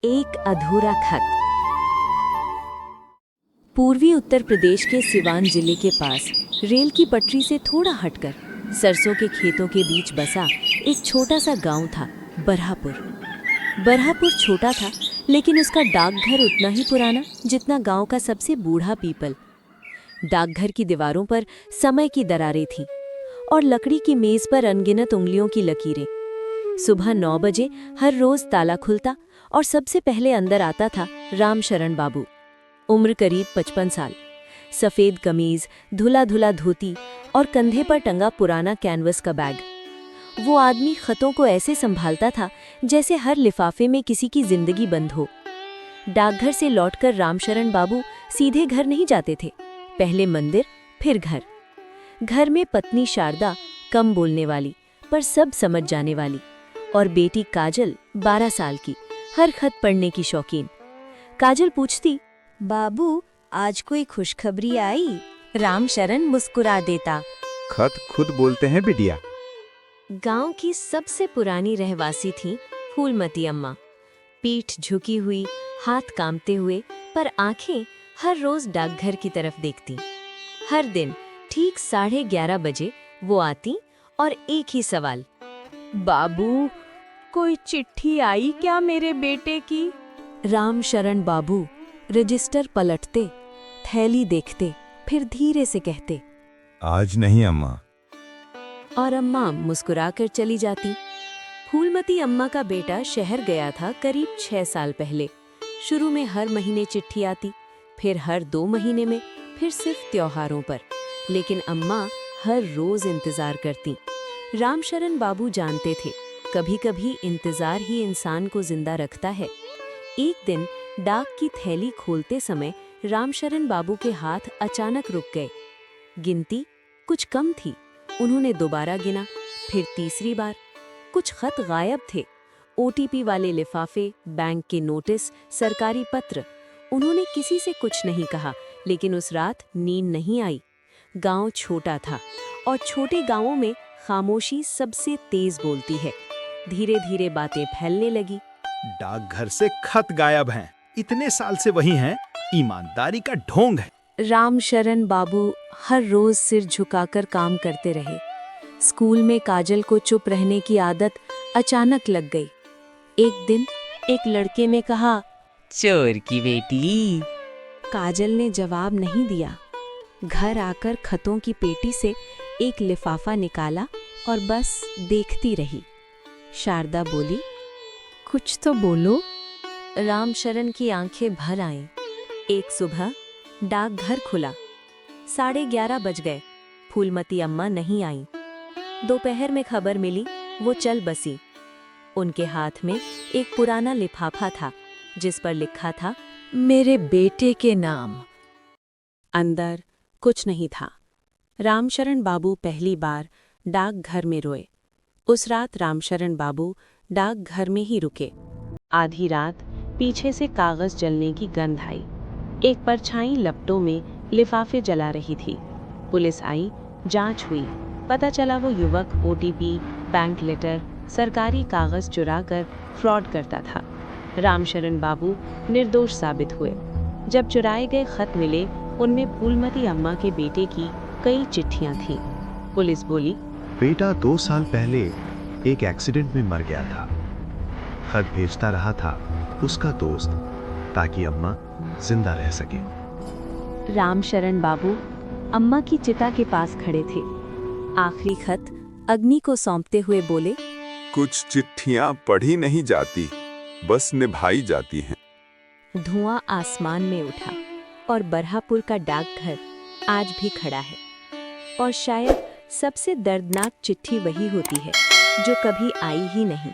एक अधूरा खत। पूर्वी उत्तर प्रदेश के सिवान जिले के पास रेल की पटरी से थोड़ा हटकर सरसों के खेतों के बीच बसा एक छोटा सा गांव था, बरहापुर। बरहापुर छोटा था, लेकिन उसका डाकघर उतना ही पुराना जितना गांव का सबसे बूढ़ा पीपल। डाकघर की दीवारों पर समय की दरारें थीं और लकड़ी की मेज पर अनगिनत उंगलियों की लकीरें। सुबह 9 बजे हर रोज ताला खुलता और सबसे पहले अंदर आता था रामशरण बाबू। उम्र करीब 55 साल, सफेद कमीज, धुला धुला धोती और कंधे पर टंगा पुराना कैनवस का बैग। वो आदमी खतों को ऐसे संभालता था जैसे हर लिफाफे में किसी की जिंदगी बंद हो। डाकघर से लौटकर रामशरण बाबू सीधे घर नहीं जाते थे, पहले मंदिर फिर घर। घर में पत्नी शारदा, कम बोलने वाली पर सब समझ जाने वाली, और बेटी काजल 12 साल की, हर खत पढ़ने की शौकीन। काजल पूछती, बाबू आज कोई खुशखबरी आई? रामशरण मुस्कुरा देता, खत खुद बोलते हैं बिटिया। गांव की सबसे पुरानी रहवासी थी फूलमती अम्मा। पीठ झुकी हुई, हाथ कांपते हुए, पर आंखें हर रोज डाकघर की तरफ देखती। हर दिन ठीक 11:30 बजे वो आती और एक ही सवाल, बाबू कोई चिट्ठी आई क्या मेरे बेटे की? रामशरण बाबू रजिस्टर पलटते, थैली देखते, फिर धीरे से कहते, आज नहीं अम्मा। और अम्मा मुस्कुराकर चली जाती। फूलमती अम्मा का बेटा शहर गया था करीब 6 साल पहले। शुरू में हर महीने चिट्ठी आती, फिर हर 2 महीने में, फिर सिर्फ त्योहारों पर। लेकिन अम्मा हर रोज इंतजार करती। रामशरण बाबू जानते थे, कभी-कभी इंतजार ही इंसान को जिंदा रखता है। एक दिन डाक की थैली खोलते समय रामशरण बाबू के हाथ अचानक रुक गए। गिनती कुछ कम थी। उन्होंने दोबारा गिना, फिर तीसरी बार। कुछ खत गायब थे, ओटीपी वाले लिफाफे, बैंक के नोटिस, सरकारी पत्र। उन्होंने किसी से कुछ नहीं कहा, लेकिन उस रात नींद नहीं आई। गांव छोटा था और छोटे गांवों में खामोशी सबसे तेज बोलती है। धीरे धीरे बातें फैलने लगी। डाकघर से खत गायब हैं, इतने साल से वही हैं, ईमानदारी का ढोंग है। रामशरण बाबू हर रोज सिर झुकाकर काम करते रहे। स्कूल में काजल को चुप रहने की आदत अचानक लग गई। एक दिन एक लड़के ने कहा, चोर की बेटी। काजल ने जवाब नहीं दिया। घर आकर खतों की पेटी से एक लिफाफा निकाला और बस देखती रही। शारदा बोली, कुछ तो बोलो। रामशरण की आंखें भर आईं। एक सुबह डाकघर खुला। 11:30 बज गए। फूलमती अम्मा नहीं आईं। दोपहर में खबर मिली, वो चल बसी। उनके हाथ में एक पुराना लिफाफा था जिस पर लिखा था, मेरे बेटे के नाम। अंदर कुछ नहीं था। रामशरण बाबू पहली बार डाकघर में रोए। उस रात रामशरण बाबू डाकघर में ही रुके। आधी रात पीछे से कागज जलने की गंध आई। एक परछाई लपटों में लिफाफे जला रही थी। पुलिस आई, जांच हुई। पता चला वो युवक ओटीपी, बैंक लेटर, सरकारी कागज चुराकर फ्रॉड करता था। रामशरण बाबू निर्दोष साबित हुए। जब चुराए गए खत मिले, उनमें फूलमती अम्मा के बेटे की कई चिट्ठियां थीं। पुलिस बोली, बेटा 2 साल पहले एक एक्सीडेंट में मर गया था। खत भेजता रहा था उसका दोस्त, ताकि अम्मा जिंदा रह सके। रामशरण बाबू अम्मा की चिता के पास खड़े थे। आखिरी खत अग्नि को सौंपते हुए बोले, कुछ चिट्ठियां पढ़ी नहीं जाती, बस निभाई जाती हैं। धुआं आसमान में उठा और बरहापुर का डाकघर आज भी खड़ा है। और शायद सबसे दर्दनाक चिट्ठी वही होती है जो कभी आई ही नहीं।